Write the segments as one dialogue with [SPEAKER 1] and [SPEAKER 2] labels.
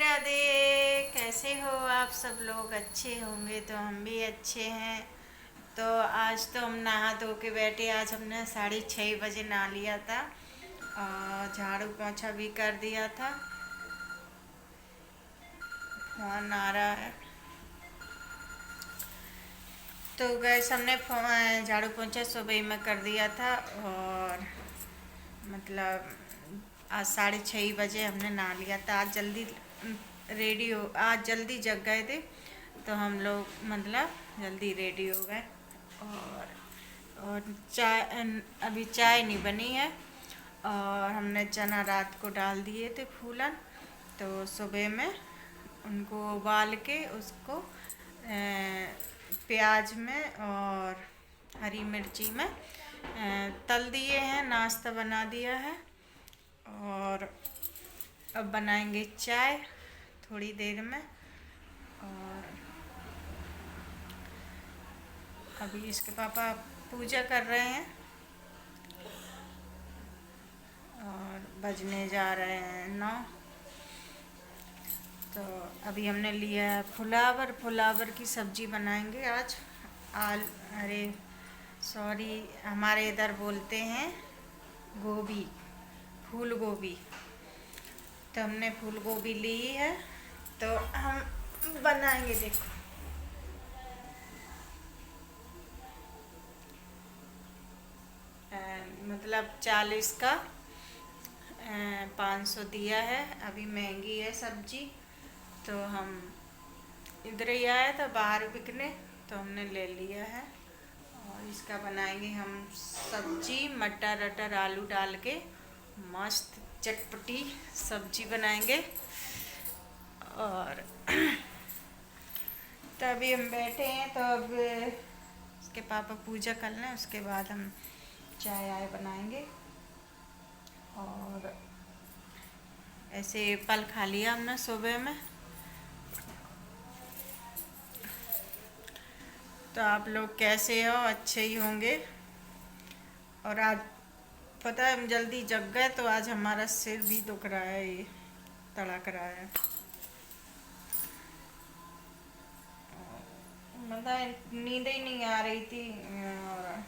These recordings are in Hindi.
[SPEAKER 1] राधे। कैसे हो आप सब लोग? अच्छे होंगे तो हम भी अच्छे हैं। तो आज तो हम नहा धो के बैठे। आज हमने 6:30 बजे नहा लिया था और झाड़ू पोछा भी कर दिया था। फोन आ रहा है तो गैस हमने झाड़ू पोछा सुबह में कर दिया था। और मतलब आज 6:30 बजे हमने नहा लिया था। आज जल्दी रेडी हो आज जल्दी जग गए थे तो हम लोग मतलब जल्दी रेडी हो गए। और चाय अभी चाय नहीं बनी है। और हमने चना रात को डाल दिए थे फूलन, तो सुबह में उनको उबाल के उसको प्याज में और हरी मिर्ची में तल दिए हैं, नाश्ता बना दिया है। और अब बनाएंगे चाय थोड़ी देर में। और अभी इसके पापा पूजा कर रहे हैं और बजने जा रहे हैं 9। तो अभी हमने लिया है फुलावर। फुलावर की सब्जी बनाएंगे आज। आल अरे सॉरी, हमारे इधर बोलते हैं गोभी, फूल गोभी। तो हमने फूल गोभी ली है तो हम बनाएंगे। देखो मतलब 40 का 500 दिया है। अभी महंगी है सब्जी तो हम इधर ही आए तो बाहर बिकने, तो हमने ले लिया है। और इसका बनाएंगे हम सब्जी, मटर अटर आलू डाल के मस्त चटपटी सब्जी बनाएंगे। और तभी हम बैठे हैं तो अब इसके पापा पूजा कर लें, उसके बाद हम चाय आय बनाएंगे। और ऐसे फल खा लिया हमने सुबह में। तो आप लोग कैसे हो? अच्छे ही होंगे। और आज पता है हम जल्दी जग गए तो आज हमारा सिर भी दुख रहा है, ये तड़क रहा है। मतलब नींद ही नहीं आ रही थी। और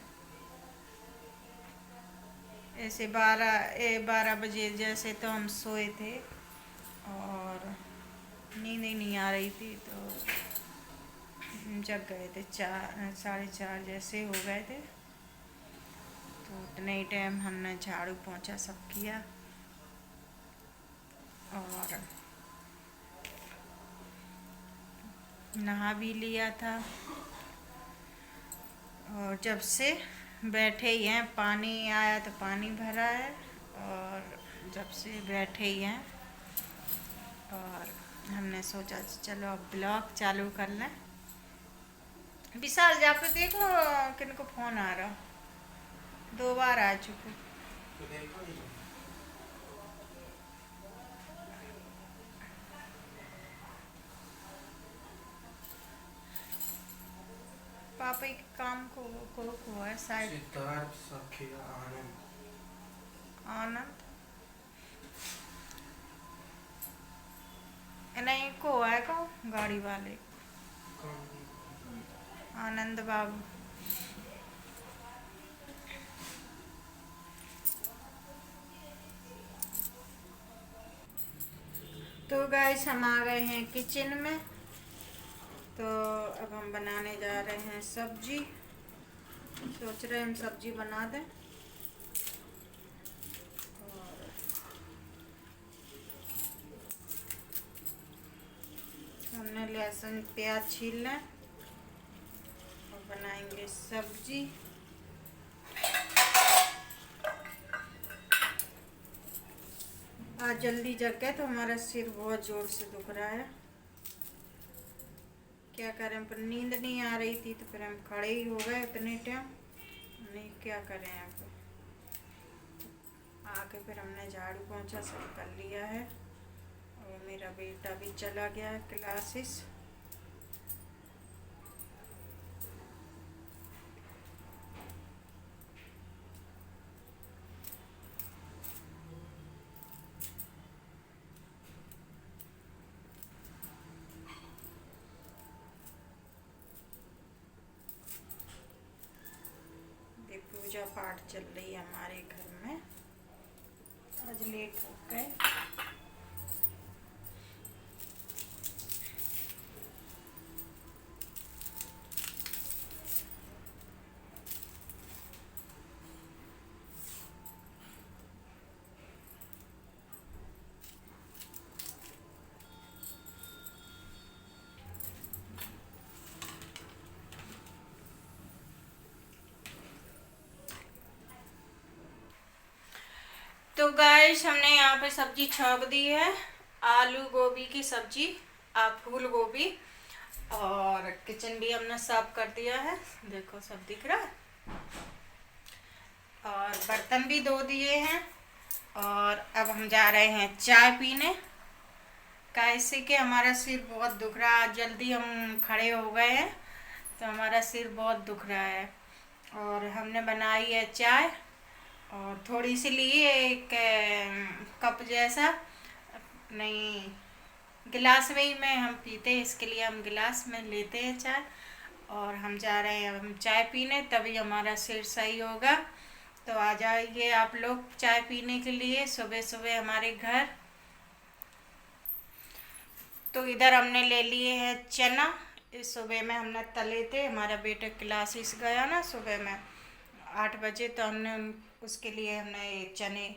[SPEAKER 1] ऐसे 12 बजे जैसे तो हम सोए थे और नींद ही नहीं आ रही थी तो जग गए थे। 4 साढ़े 4 जैसे हो गए थे। तो उतने ही टाइम हमने झाड़ू पोंछा सब किया और नहा भी लिया था। और जब से बैठे ही हैं, पानी आया तो पानी भरा है। और जब से बैठे ही हैं और हमने सोचा चलो अब ब्लॉग चालू कर लें। विशाल जा पे देखो किनको फोन आ रहा, 2 बार आ चुके। पापा के काम को हुआ है शायद।
[SPEAKER 2] सिद्धार्थ सखिया आनंद।
[SPEAKER 1] आनंद नहीं को है को गाड़ी वाले आनंद बाबू। तो गाइस हम आ गए हैं किचन में। तो अब हम बनाने जा रहे हैं सब्जी। सोच रहे हैं हम सब्जी बना दें। और हमने लहसुन प्याज छील लें और बनाएंगे सब्जी। आज जल्दी जग गए तो हमारा सिर बहुत जोर से दुख रहा है। क्या करें, पर नींद नहीं आ रही थी तो फिर हम खड़े ही हो गए इतने टाइम। नहीं क्या करें, अब आके फिर हमने झाड़ू पोंछा सब कर लिया है। और मेरा बेटा भी चला गया है क्लासेस। पाठ चल रही है हमारे घर में। आज लेट हो गए। तो गाइस हमने यहाँ पे सब्जी छौंक दी है, आलू गोभी की सब्जी, फूल गोभी। और किचन भी हमने साफ कर दिया है, देखो सब दिख रहा है। और बर्तन भी धो दिए हैं। और अब हम जा रहे हैं चाय पीने। कैसे कि हमारा सिर बहुत दुख रहा है, जल्दी हम खड़े हो गए हैं तो हमारा सिर बहुत दुख रहा है। और हमने बनाई है चाय और थोड़ी सी ली है, एक कप जैसा, नहीं गिलास में ही में हम पीते हैं, इसके लिए हम गिलास में लेते हैं चाय। और हम जा रहे हैं हम चाय पीने, तभी हमारा सिर सही होगा। तो आ जाइए आप लोग चाय पीने के लिए सुबह सुबह हमारे घर। तो इधर हमने ले लिए हैं चना। इस सुबह में हमने तले थे, हमारा बेटा क्लासेस गया ना सुबह में 8 बजे, तो हमने उसके लिए हमने चने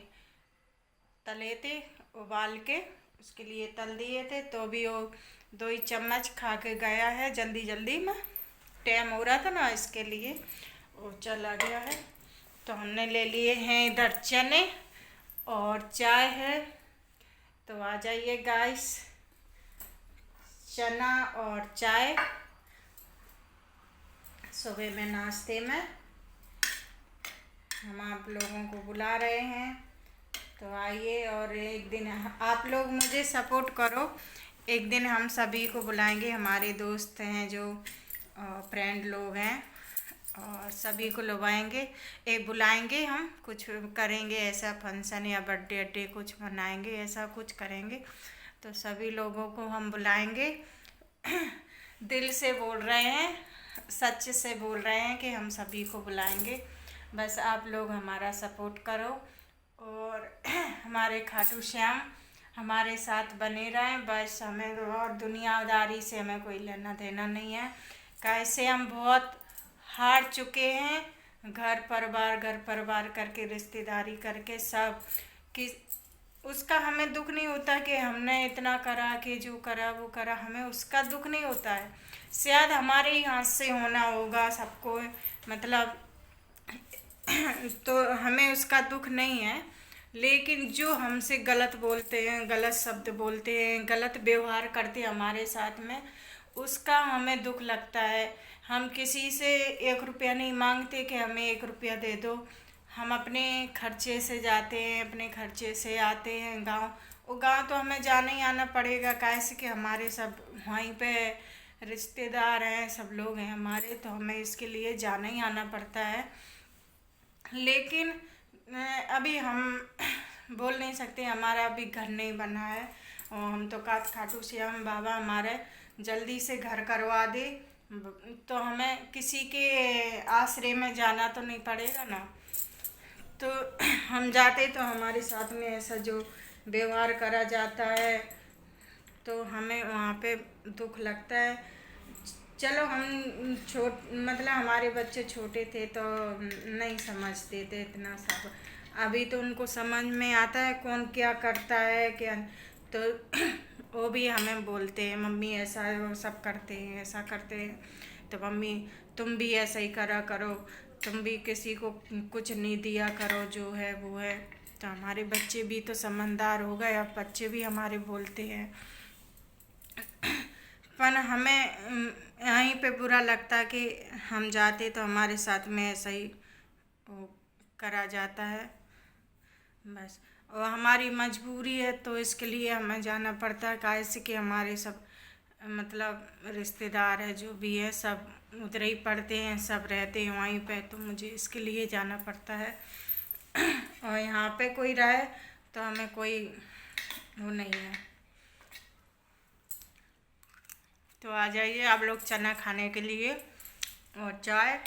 [SPEAKER 1] तले थे उबाल के, उसके लिए तल दिए थे। तो भी वो 2 ही चम्मच खा के गया है, जल्दी जल्दी में टाइम हो रहा था ना, इसके लिए वो चला गया है। तो हमने ले लिए हैं इधर चने और चाय है। तो आ जाइए गाइस, चना और चाय सुबह में नाश्ते में हम आप लोगों को बुला रहे हैं। तो आइए, और एक दिन आप लोग मुझे सपोर्ट करो, एक दिन हम सभी को बुलाएंगे, हमारे दोस्त हैं जो फ्रेंड लोग हैं, और सभी को बुलाएंगे, बुलाएंगे, हम कुछ करेंगे ऐसा फंक्शन या बर्थडे अड्डे कुछ मनाएंगे, ऐसा कुछ करेंगे। तो सभी लोगों को हम बुलाएंगे। दिल से बोल रहे हैं, सच से बोल रहे हैं कि हम सभी को बुलाएंगे। बस आप लोग हमारा सपोर्ट करो और हमारे खाटू श्याम हमारे साथ बने रहें। बस हमें और दुनियादारी से हमें कोई लेना देना नहीं है। कैसे हम बहुत हार चुके हैं, घर परिवार करके, रिश्तेदारी करके, सब कि उसका हमें दुख नहीं होता कि हमने इतना करा, कि जो करा वो करा, हमें उसका दुख नहीं होता है। शायद हमारे ही हाथ से होना होगा सबको, मतलब तो हमें उसका दुख नहीं है। लेकिन जो हमसे गलत बोलते हैं, गलत शब्द बोलते हैं, गलत व्यवहार करते हैं हमारे साथ में, उसका हमें दुख लगता है। हम किसी से 1 रुपया नहीं मांगते कि हमें 1 रुपया दे दो। हम अपने खर्चे से जाते हैं, अपने खर्चे से आते हैं गांव। वो गांव तो हमें जाना ही आना पड़ेगा, कैसे कि हमारे सब वहीं पे रिश्तेदार हैं, सब लोग हैं हमारे, तो हमें इसके लिए जाना ही आना पड़ता है। लेकिन अभी हम बोल नहीं सकते, हमारा अभी घर नहीं बना है, और हम तो खाटू श्याम बाबा हमारे जल्दी से घर करवा दे, तो हमें किसी के आश्रय में जाना तो नहीं पड़ेगा ना। तो हम जाते तो हमारे साथ में ऐसा जो व्यवहार करा जाता है, तो हमें वहाँ पे दुख लगता है। चलो हम मतलब हमारे बच्चे छोटे थे तो नहीं समझते थे इतना सब, अभी तो उनको समझ में आता है कौन क्या करता है क्या। तो वो भी हमें बोलते हैं, मम्मी ऐसा वो सब करते हैं, ऐसा करते हैं, तो मम्मी तुम भी ऐसा ही करा करो, तुम भी किसी को कुछ नहीं दिया करो, जो है वो है। तो हमारे बच्चे भी तो समझदार हो गए, अब बच्चे भी हमारे बोलते हैं। पर हमें यहीं पे बुरा लगता कि हम जाते तो हमारे साथ में ऐसा ही वो करा जाता है बस। और हमारी मजबूरी है तो इसके लिए हमें जाना पड़ता है, कैसे कि हमारे सब मतलब रिश्तेदार है जो भी है सब उधर ही पढ़ते हैं, सब रहते हैं वहीं पे, तो मुझे इसके लिए जाना पड़ता है। और यहाँ पे कोई रहे तो हमें कोई वो नहीं है। तो आ जाइए आप लोग चना खाने के लिए और चाय।